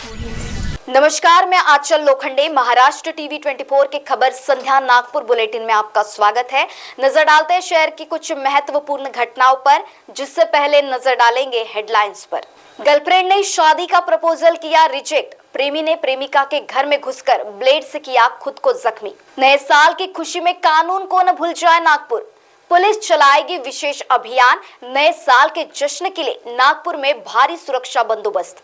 नमस्कार, मैं आंचल लोखंडे। महाराष्ट्र टीवी 24 के खबर संध्या नागपुर बुलेटिन में आपका स्वागत है। नजर डालते हैं शहर की कुछ महत्वपूर्ण घटनाओं पर, जिससे पहले नजर डालेंगे हेडलाइंस पर। गर्लफ्रेंड ने शादी का प्रपोजल किया रिजेक्ट। प्रेमी ने प्रेमिका के घर में घुसकर ब्लेड से किया खुद को जख्मी। नए साल की खुशी में कानून को न भूल जाए नागपुर। पुलिस चलाएगी विशेष अभियान। नए साल के जश्न के लिए नागपुर में भारी सुरक्षा बंदोबस्त।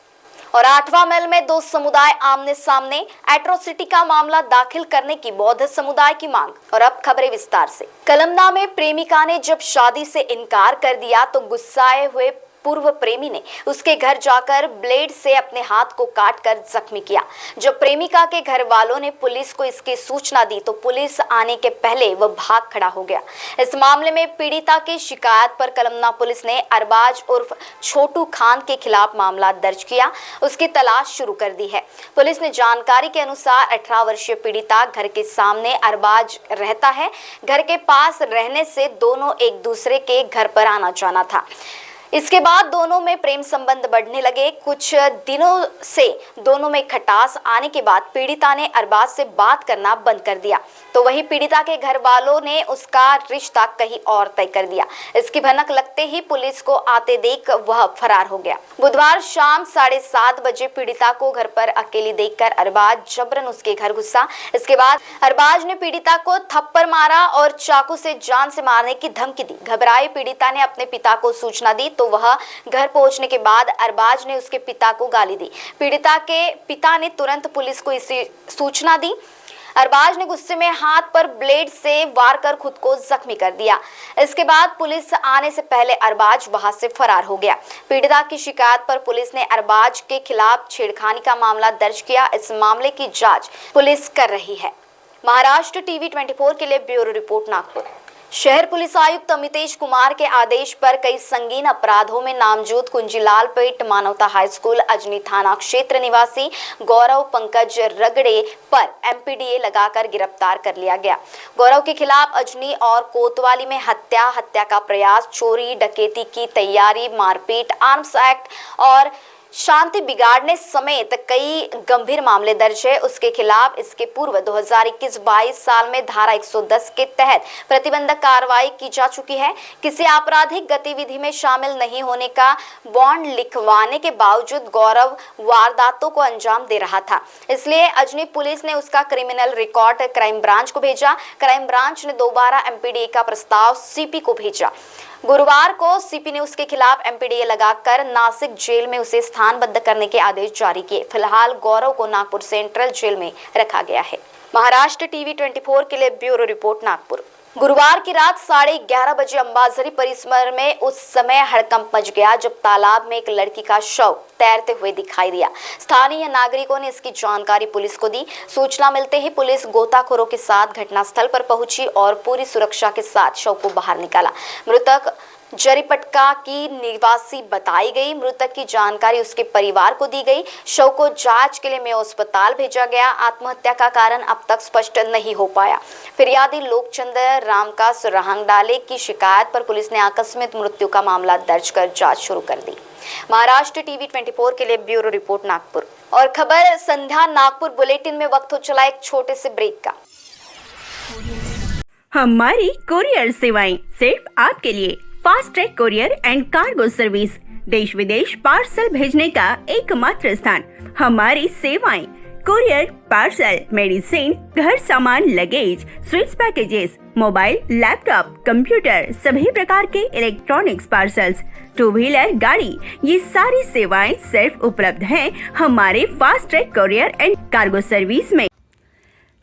और 8वां महल में दो समुदाय आमने सामने, एट्रोसिटी का मामला दाखिल करने की बौद्ध समुदाय की मांग। और अब खबरें विस्तार से। कलमना में प्रेमिका ने जब शादी से इनकार कर दिया तो गुस्साए हुए पूर्व प्रेमी ने उसके घर जाकर ब्लेड से अपने हाथ को काटकर जख्मी किया। जब प्रेमिका के घर वालों ने पुलिस को इसकी सूचना दी तो पुलिस आने के पहले वह भाग खड़ा हो गया। इस मामले में पीड़िता की शिकायत पर कलमना पुलिस ने अरबाज उर्फ छोटू खान के खिलाफ मामला दर्ज किया, उसकी तलाश शुरू कर दी है। पुलिस ने जानकारी के अनुसार 18 वर्षीय पीड़िता घर के सामने अरबाज रहता है। घर के पास रहने से दोनों एक दूसरे के घर पर आना जाना था। इसके बाद दोनों में प्रेम संबंध बढ़ने लगे। कुछ दिनों से दोनों में खटास आने के बाद पीड़िता ने अरबाज से बात करना बंद कर दिया, तो वही पीड़िता के घर वालों ने उसका रिश्ता कहीं और तय कर दिया। इसकी भनक लगते ही पुलिस को आते देख वह फरार हो गया। बुधवार शाम 7:30 बजे पीड़िता को घर पर अकेली देखकर अरबाज जबरन उसके घर घुसा। इसके बाद अरबाज ने पीड़िता को थप्पड़ मारा और चाकू से जान से मारने की धमकी दी। घबराई पीड़िता ने अपने पिता को सूचना दी तो वह घर पहुंचने के बाद अरबाज ने उसके पिता को गाली दी। पीड़िता के पिता ने तुरंत पुलिस को इसी सूचना दी। अरबाज ने गुस्से में हाथ पर ब्लेड से वार कर खुद को जख्मी कर दिया। इसके बाद पुलिस आने से पहले अरबाज वहां से फरार हो गया। पीड़िता की शिकायत पर पुलिस ने अरबाज के खिलाफ छेड़खानी का मामला दर्ज किया। इस मामले की जांच पुलिस कर रही है। महाराष्ट्र टीवी 24 के लिए ब्यूरो रिपोर्ट नागपुर। शहर पुलिस आयुक्त अमितेश कुमार के आदेश पर कई संगीन अपराधों में नामजद कुंजीलाल पेट मानवता हाई स्कूल अजनी थाना क्षेत्र निवासी गौरव पंकज रगड़े पर एमपीडीए लगाकर गिरफ्तार कर लिया गया। गौरव के खिलाफ अजनी और कोतवाली में हत्या का प्रयास, चोरी डकैती की तैयारी, मारपीट, आर्म्स एक्ट और शांति बिगाड़ने समेत कई गंभीर मामले दर्ज है। उसके खिलाफ इसके पूर्व 2021-22 साल में धारा 110 के तहत प्रतिबंधक कार्रवाई की जा चुकी है। किसी आपराधिक गतिविधि में शामिल नहीं होने का बॉन्ड लिखवाने के बावजूद गौरव वारदातों को अंजाम दे रहा था, इसलिए अजनी पुलिस ने उसका क्रिमिनल रिकॉर्ड क्राइम ब्रांच को भेजा। क्राइम ब्रांच ने दोबारा एमपीडीए का प्रस्ताव सीपी को भेजा। गुरुवार को सीपी ने उसके खिलाफ एमपीडीए लगाकर नासिक जेल में उसे स्थानबद्ध करने के आदेश जारी किए। फिलहाल गौरव को नागपुर सेंट्रल जेल में रखा गया है। महाराष्ट्र टीवी 24 के लिए ब्यूरो रिपोर्ट नागपुर। गुरुवार की रात 11:30 बजे अंबाझरी परिसर में उस समय हड़कंप मच गया जब तालाब में एक लड़की का शव तैरते हुए दिखाई दिया। स्थानीय नागरिकों ने इसकी जानकारी पुलिस को दी। सूचना मिलते ही पुलिस गोताखोरों के साथ घटनास्थल पर पहुंची और पूरी सुरक्षा के साथ शव को बाहर निकाला। मृतक जरीपटका की निवासी बताई गई। मृतक की जानकारी उसके परिवार को दी गई। शव को जांच के लिए मेयो अस्पताल भेजा गया। आत्महत्या का कारण अब तक स्पष्ट नहीं हो पाया। फिरियादी लोकचंद्र रामकास रहांगडाले की शिकायत पर पुलिस ने आकस्मिक मृत्यु का मामला दर्ज कर जांच शुरू कर दी। महाराष्ट्र टीवी 24 के लिए ब्यूरो रिपोर्ट नागपुर। और खबर संध्या नागपुर बुलेटिन में वक्त हो चला एक छोटे से ब्रेक का। हमारी कुरियर सेवाएं सिर्फ आपके लिए। Fast track courier and cargo service, देश विदेश पार्सल भेजने का एकमात्र स्थान। हमारी सेवाएं कुरियर, पार्सल, मेडिसिन, घर सामान, luggage, sweets packages, mobile, laptop, computer, सभी प्रकार के इलेक्ट्रॉनिक्स पार्सल्स, 2 व्हीलर गाड़ी, ये सारी सेवाएं सिर्फ उपलब्ध हैं हमारे fast track courier and cargo service में।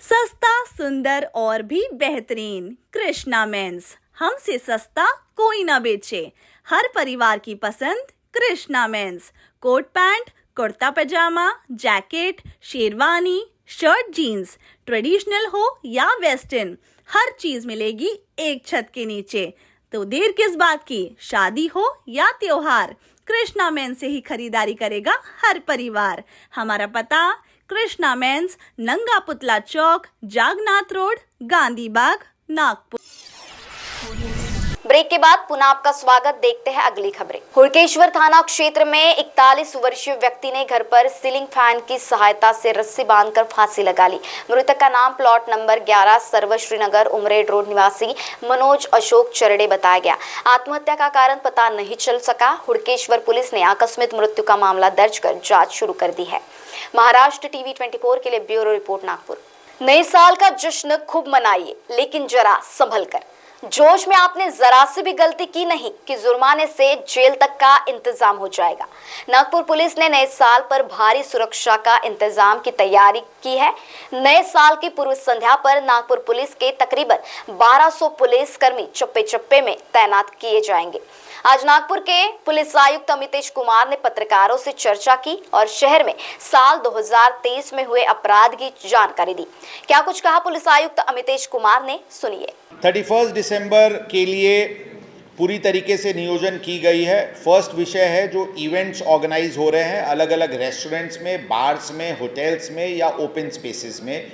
सस्ता, सुंदर और भी बेहतरीन कृष्णा मेंस। हमसे सस्ता कोई ना बेचे। हर परिवार की पसंद Krishna mens. Coat pant, kurta pajama, jacket, sherwani, shirt, jeans, traditional हो या वेस्टर्न, हर चीज मिलेगी एक छत के नीचे। तो देर किस बात की? शादी हो या त्योहार, कृष्णा मेंस से ही खरीदारी करेगा हर परिवार। हमारा पता कृष्णा मेंस, नंगा पुतला चौक, जागनाथ रोड, गांधी बाग, नागपुर। ब्रेक के बाद पुनः आपका स्वागत। देखते हैं अगली खबरें। हुड़केश्वर थाना क्षेत्र में 41 वर्षीय व्यक्ति ने घर पर सीलिंग फैन की सहायता से रस्सी बांधकर फांसी लगा ली। मृतक का नाम प्लॉट नंबर 11 सर्वश्रीनगर उमरेड रोड निवासी मनोज अशोक चरड़े बताया गया। आत्महत्या का कारण पता नहीं चल सका। हुड़केश्वर पुलिस ने आकस्मिक मृत्यु का मामला दर्ज कर जाँच शुरू कर दी है। महाराष्ट्र टीवी 24 के लिए ब्यूरो रिपोर्ट नागपुर। नए साल का जश्न खूब मनाइए, लेकिन जरा संभल कर। जोश में आपने जरा सी भी गलती की नहीं कि जुर्माने से जेल तक का इंतजाम हो जाएगा। नागपुर पुलिस ने नए साल पर भारी सुरक्षा का इंतजाम की तैयारी की है। नए साल की पूर्व संध्या पर नागपुर पुलिस के तकरीबन 1200 पुलिसकर्मी चप्पे चप्पे में तैनात किए जाएंगे। आज नागपुर के पुलिस आयुक्त अमितेश कुमार ने पत्रकारों से चर्चा की और शहर में साल 2023 में हुए अपराध की जानकारी दी। क्या कुछ कहा पुलिस आयुक्त अमितेश कुमार ने, सुनिए। 31 दिसंबर के लिए पूरी तरीके से नियोजन की गई है। फर्स्ट विषय है जो इवेंट्स ऑर्गेनाइज हो रहे हैं अलग अलग रेस्टोरेंट्स में, बार्स में, होटल्स में या ओपन स्पेसेस में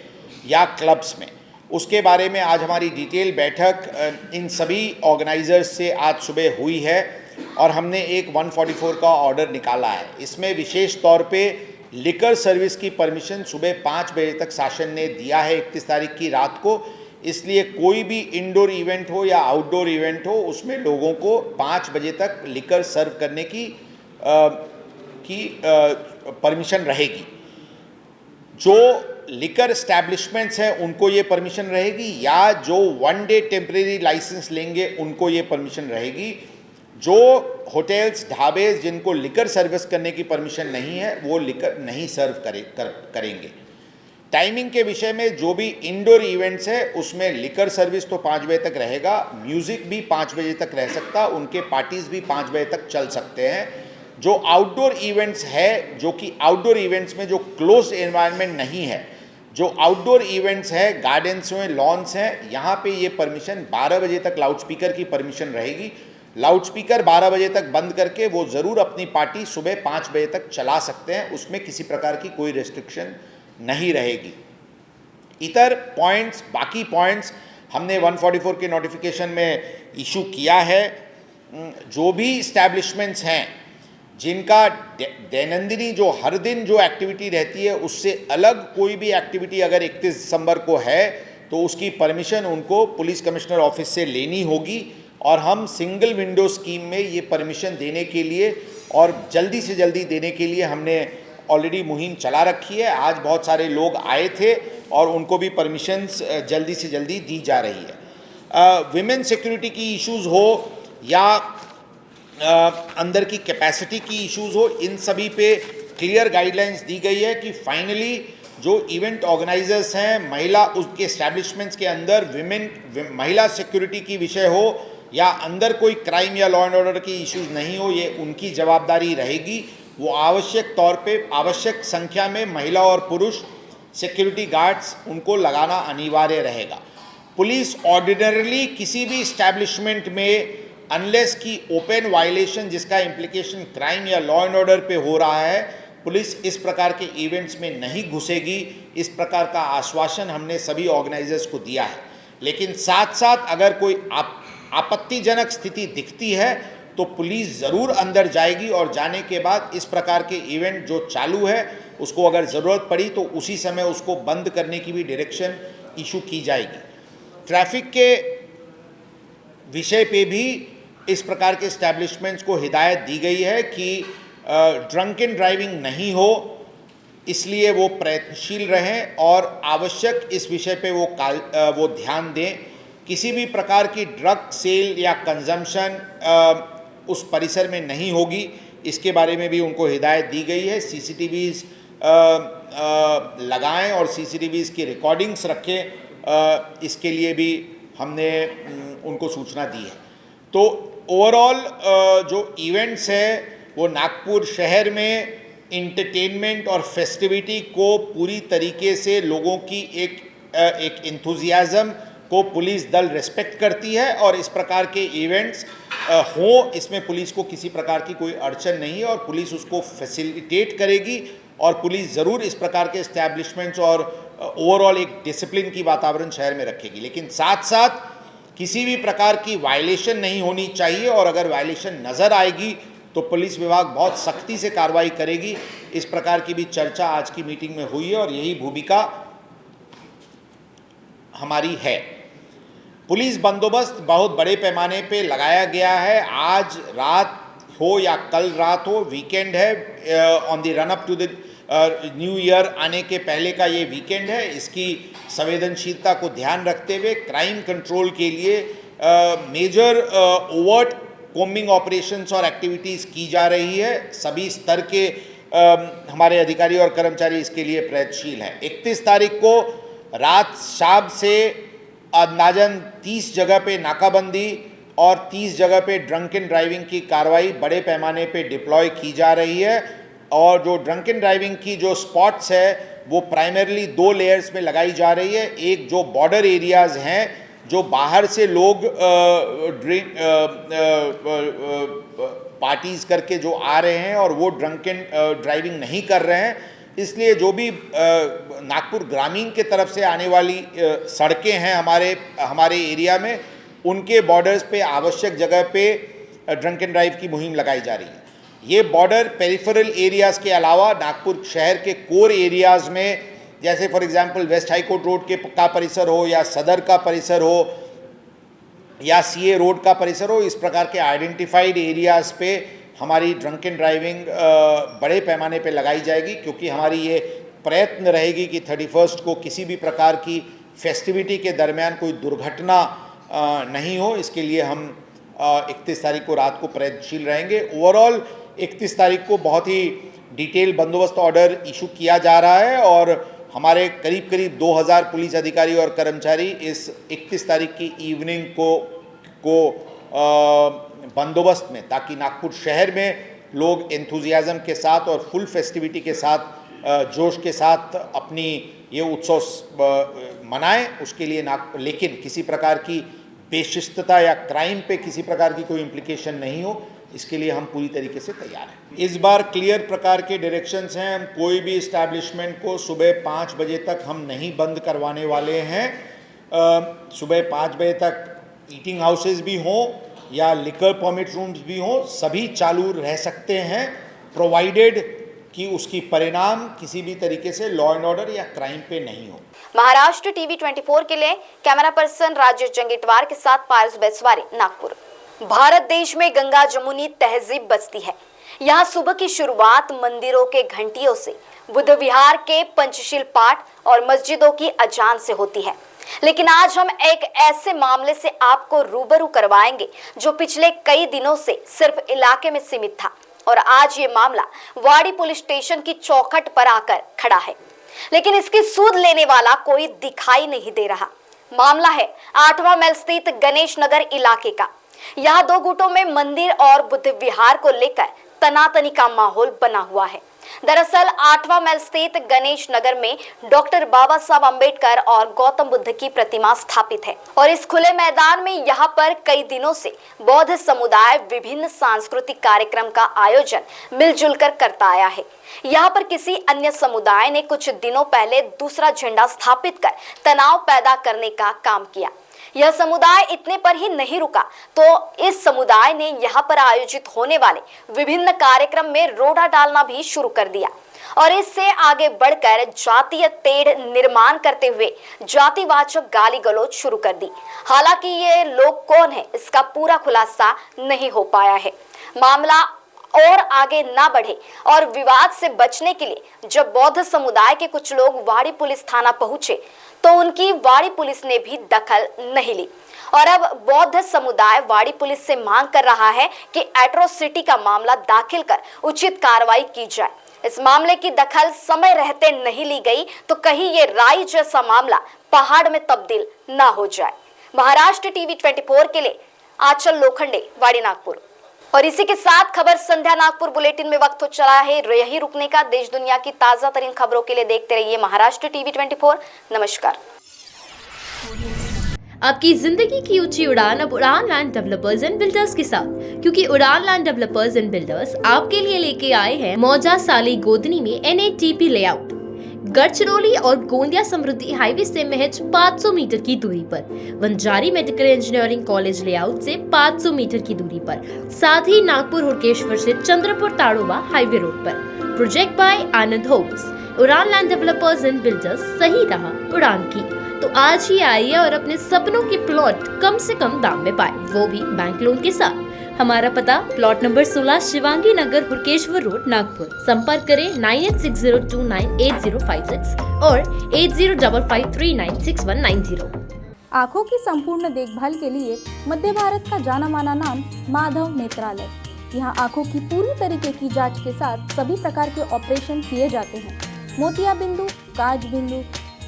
या क्लब्स में, उसके बारे में आज हमारी डिटेल बैठक इन सभी ऑर्गेनाइजर्स से आज सुबह हुई है और हमने एक 144 का ऑर्डर निकाला है। इसमें विशेष तौर पे लिकर सर्विस की परमिशन सुबह 5 बजे तक शासन ने दिया है 31 तारीख की रात को। इसलिए कोई भी इंडोर इवेंट हो या आउटडोर इवेंट हो उसमें लोगों को 5 बजे तक लिकर सर्व करने की परमिशन रहेगी। जो लिकर एस्टैब्लिशमेंट्स हैं उनको ये परमिशन रहेगी या जो 1 डे टेम्परेरी लाइसेंस लेंगे उनको ये परमिशन रहेगी। जो होटल्स, ढाबे जिनको लिकर सर्विस करने की परमिशन नहीं है वो लिकर नहीं सर्व करेंगे। टाइमिंग के विषय में जो भी इंडोर इवेंट्स है उसमें लिकर सर्विस तो 5 बजे तक रहेगा, म्यूज़िक भी 5 बजे तक रह सकता, उनके पार्टीज़ भी 5 बजे तक चल सकते हैं। जो आउटडोर इवेंट्स है, जो कि आउटडोर इवेंट्स में जो क्लोज एनवायरनमेंट नहीं है, जो आउटडोर इवेंट्स है, गार्डन्स में, लॉन्स हैं, यहाँ पे ये परमिशन 12 बजे तक लाउडस्पीकर की परमिशन रहेगी। लाउडस्पीकर 12 बजे तक बंद करके वो ज़रूर अपनी पार्टी सुबह 5 बजे तक चला सकते हैं, उसमें किसी प्रकार की कोई रेस्ट्रिक्शन नहीं रहेगी। इतर पॉइंट्स, बाकी पॉइंट्स हमने 144 के नोटिफिकेशन में इशू किया है। जो भी इस्टेब्लिशमेंट्स हैं जिनका दैनंदिनी जो हर दिन जो एक्टिविटी रहती है उससे अलग कोई भी एक्टिविटी अगर 31 दिसंबर को है तो उसकी परमिशन उनको पुलिस कमिश्नर ऑफिस से लेनी होगी और हम सिंगल विंडो स्कीम में ये परमिशन देने के लिए और जल्दी से जल्दी देने के लिए हमने ऑलरेडी मुहिम चला रखी है। आज बहुत सारे लोग आए थे और उनको भी परमिशंस जल्दी से जल्दी दी जा रही है। विमेन सिक्योरिटी की इश्यूज़ हो या अंदर की कैपेसिटी की इश्यूज़ हो, इन सभी पे क्लियर गाइडलाइंस दी गई है कि फाइनली जो इवेंट ऑर्गेनाइजर्स हैं, महिला उसके एस्टैब्लिशमेंट्स के अंदर महिला सिक्योरिटी की विषय हो या अंदर कोई क्राइम या लॉ एंड ऑर्डर की इश्यूज़ नहीं हो, ये उनकी जवाबदारी रहेगी। वो आवश्यक तौर पे आवश्यक संख्या में महिला और पुरुष सिक्योरिटी गार्ड्स उनको लगाना अनिवार्य रहेगा। पुलिस ऑर्डिनरली किसी भी इस्टेब्लिशमेंट में अनलेस की ओपन वायलेशन जिसका इम्प्लीकेशन क्राइम या लॉ एंड ऑर्डर पे हो रहा है, पुलिस इस प्रकार के इवेंट्स में नहीं घुसेगी। इस प्रकार का आश्वासन हमने सभी ऑर्गेनाइजर्स को दिया है। लेकिन साथ साथ अगर कोई आपत्तिजनक स्थिति दिखती है तो पुलिस ज़रूर अंदर जाएगी और जाने के बाद इस प्रकार के इवेंट जो चालू है उसको अगर ज़रूरत पड़ी तो उसी समय उसको बंद करने की भी डायरेक्शन इशू की जाएगी। ट्रैफिक के विषय पे भी इस प्रकार के इस्टेब्लिशमेंट्स को हिदायत दी गई है कि ड्रंकन ड्राइविंग नहीं हो, इसलिए वो प्रयत्नशील रहें और आवश्यक इस विषय पे वो ध्यान दें। किसी भी प्रकार की ड्रग सेल या कंजम्पशन उस परिसर में नहीं होगी, इसके बारे में भी उनको हिदायत दी गई है। सीसीटीवीज़ लगाएं और सीसीटीवीज़ की रिकॉर्डिंग्स रखें, इसके लिए भी हमने उनको सूचना दी है। तो ओवरऑल जो इवेंट्स है वो नागपुर शहर में इंटरटेनमेंट और फेस्टिविटी को पूरी तरीके से लोगों की एक इंथुजियाज़म को पुलिस दल रिस्पेक्ट करती है और इस प्रकार के इवेंट्स हों, इसमें पुलिस को किसी प्रकार की कोई अड़चन नहीं है और पुलिस उसको फैसिलिटेट करेगी और पुलिस ज़रूर इस प्रकार के इस्टेब्लिशमेंट्स और ओवरऑल एक डिसिप्लिन की वातावरण शहर में रखेगी। लेकिन साथ साथ किसी भी प्रकार की वायलेशन नहीं होनी चाहिए, और अगर वायलेशन नज़र आएगी तो पुलिस विभाग बहुत सख्ती से कार्रवाई करेगी। इस प्रकार की भी चर्चा आज की मीटिंग में हुई है और यही भूमिका हमारी है। पुलिस बंदोबस्त बहुत बड़े पैमाने पे लगाया गया है। आज रात हो या कल रात हो, वीकेंड है, on the run up to the new year आने के पहले का ये वीकेंड है। इसकी संवेदनशीलता को ध्यान रखते हुए क्राइम कंट्रोल के लिए मेजर ओवर्ट कोम्बिंग ऑपरेशंस और एक्टिविटीज़ की जा रही है। सभी स्तर के हमारे अधिकारी और कर्मचारी इसके लिए प्रयत्नशील हैं। 31 तारीख को रात शाम से अंदाजन 30 जगह पे नाकाबंदी और 30 जगह पे ड्रंकन ड्राइविंग की कार्रवाई बड़े पैमाने पे डिप्लॉय की जा रही है। और जो ड्रंकन ड्राइविंग की जो स्पॉट्स है वो प्राइमरली 2 लेयर्स में लगाई जा रही है। एक जो बॉर्डर एरियाज़ हैं, जो बाहर से लोग पार्टीज़ करके जो आ रहे हैं और वो ड्रंकन ड्राइविंग नहीं कर रहे हैं, इसलिए जो भी नागपुर ग्रामीण के तरफ से आने वाली सड़कें हैं हमारे एरिया में, उनके बॉर्डर्स पे आवश्यक जगह पे ड्रंकन ड्राइव की मुहिम लगाई जा रही है। ये बॉर्डर पेरिफेरल एरियाज़ के अलावा नागपुर शहर के कोर एरियाज़ में, जैसे for example west high court road का परिसर हो या सदर का परिसर हो या सीए रोड का परिसर हो, इस प्रकार के आइडेंटिफाइड एरियाज़ पे हमारी ड्रंकन ड्राइविंग बड़े पैमाने पे लगाई जाएगी, क्योंकि हमारी ये प्रयत्न रहेगी कि 31 को किसी भी प्रकार की फेस्टिविटी के दरमियान कोई दुर्घटना नहीं हो। इसके लिए हम 31 तारीख को रात को प्रयत्नशील रहेंगे। ओवरऑल 31 तारीख को बहुत ही डिटेल बंदोबस्त ऑर्डर इशू किया जा रहा है और हमारे करीब करीब 2000 पुलिस अधिकारी और कर्मचारी इस 31 तारीख की इवनिंग को बंदोबस्त में, ताकि नागपुर शहर में लोग एंथुजियाज़म के साथ और फुल फेस्टिविटी के साथ जोश के साथ अपनी ये उत्सव मनाएं, उसके लिए लेकिन किसी प्रकार की बेशिस्तता या क्राइम पे किसी प्रकार की कोई इम्प्लीकेशन नहीं हो, इसके लिए हम पूरी तरीके से तैयार हैं। इस बार क्लियर प्रकार के डायरेक्शंस हैं। हम कोई भी इस्टेब्लिशमेंट को सुबह 5 बजे तक हम नहीं बंद करवाने वाले हैं। सुबह 5 बजे तक ईटिंग हाउसेज भी हों या लिकर परमिट रूम्स भी हों, सभी चालू रह सकते हैं, प्रोवाइडेड कि उसकी परिणाम किसी भी तरीके से लॉ एंड ऑर्डर या क्राइम पे नहीं हो। महाराष्ट्र टीवी 24 के लिए कैमरा पर्सन राजेश जंगीटवार के साथ पारस बेसवारी, नागपुर। भारत देश में गंगा जमुनी तहजीब बसती है। यहाँ सुबह की शुरुआत मंदिरों के घंटियों से, बुद्ध विहार के पंचशील पाठ और मस्जिदों की अजान से होती है। लेकिन आज हम एक ऐसे मामले से आपको रूबरू करवाएंगे जो पिछले कई दिनों से सिर्फ इलाके में सीमित था और आज ये मामला वाड़ी पुलिस स्टेशन की चौखट पर आकर खड़ा है, लेकिन इसकी सूद लेने वाला कोई दिखाई नहीं दे रहा। मामला है 8वां माइल स्थित गणेश नगर इलाके का। यहाँ 2 गुटों में मंदिर और बुद्ध विहार को लेकर तनातनी का माहौल बना हुआ है। दरअसल 8वां माइल स्थित गणेश नगर में डॉक्टर बाबा साहब अम्बेडकर और गौतम बुद्ध की प्रतिमा स्थापित है और इस खुले मैदान में यहाँ पर कई दिनों से बौद्ध समुदाय विभिन्न सांस्कृतिक कार्यक्रम का आयोजन मिलजुल कर करता आया है। यहाँ पर किसी अन्य समुदाय ने कुछ दिनों पहले दूसरा झंडा स्थापित कर तनाव पैदा करने का काम किया। यह समुदाय इतने पर ही नहीं रुका तो इस समुदाय ने यहाँ पर आयोजित होने वाले विभिन्न कार्यक्रम में रोड़ा डालना भी शुरू कर दिया और इससे आगे बढ़कर जातीय तेढ़ निर्माण करते हुए जातिवाचक गाली गलौज शुरू कर दी। हालांकि ये लोग कौन है, इसका पूरा खुलासा नहीं हो पाया है। मामला और आगे ना बढ़े और विवाद से बचने के लिए जब बौद्ध समुदाय के कुछ लोग वाड़ी पुलिस थाना पहुंचे तो उनकी वाड़ी पुलिस ने भी दखल नहीं ली और अब बौद्ध समुदाय वाड़ी पुलिस से मांग कर रहा है कि एट्रोसिटी का मामला दाखिल कर उचित कार्रवाई की जाए। इस मामले की दखल समय रहते नहीं ली गई तो कहीं ये राई जैसा मामला पहाड़ में तब्दील ना हो जाए। महाराष्ट्र टीवी 24 के लिए आंचल लोखंडे, वाड़ी, नागपुर। और इसी के साथ खबर संध्या नागपुर बुलेटिन में वक्त हो चला है यही रुकने का। देश दुनिया की ताजा तरीन खबरों के लिए देखते रहिए महाराष्ट्र टीवी 24। नमस्कार। आपकी जिंदगी की ऊंची उड़ान अब उड़ान लैंड डेवलपर्स एंड बिल्डर्स के साथ, क्योंकि उड़ान लैंड डेवलपर्स एंड बिल्डर्स आपके लिए लेके आए हैं मौजा साली गोदनी में NATP लेआउट। गढ़चिरौली और गोंदिया समृद्धि हाईवे से महज 500 मीटर की दूरी पर, Wanjari medical engineering college layout से 500 मीटर की दूरी पर, साथ ही नागपुर हुड़केश्वर से चंद्रपुर ताड़ोबा हाईवे रोड पर। प्रोजेक्ट बाय आनंद होम्स, उड़ान लैंड डेवलपर्स एंड बिल्डर्स, सही रहा उड़ान की तो आज ही आइए और अपने सपनों के प्लॉट कम से कम दाम में पाए, वो भी बैंक लोन के साथ। हमारा पता प्लॉट नंबर 16 शिवांगी नगर हुड़केश्वर रोड नागपुर। संपर्क करें 9860298056 और 8055396190। आँखों की संपूर्ण देखभाल के लिए मध्य भारत का जाना माना नाम माधव नेत्रालय। यहाँ आँखों की पूरी तरीके की जांच के साथ सभी प्रकार के ऑपरेशन किए जाते हैं। मोतिया बिंदु, काज बिंदु,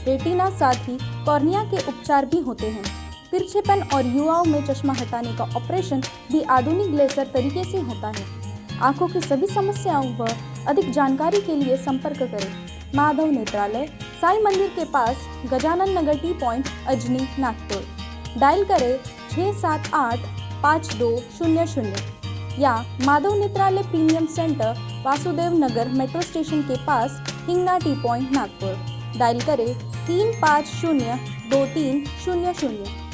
रेटिना, साथ ही कॉर्निया के उपचार भी होते हैं। तिरछेपन और युवाओं में चश्मा हटाने का ऑपरेशन भी आधुनिक लेजर तरीके से होता है। आँखों की सभी समस्याओं व अधिक जानकारी के लिए संपर्क करें माधव नेत्रालय, साई मंदिर के पास, Gajanan Nagar T point, Ajni, Nagpur. Dial करें 6785200 या Madhav Netralaya premium centre, Vasudev Nagar metro station के पास, Hingna T point, Nagpur. Dial करें 35023000।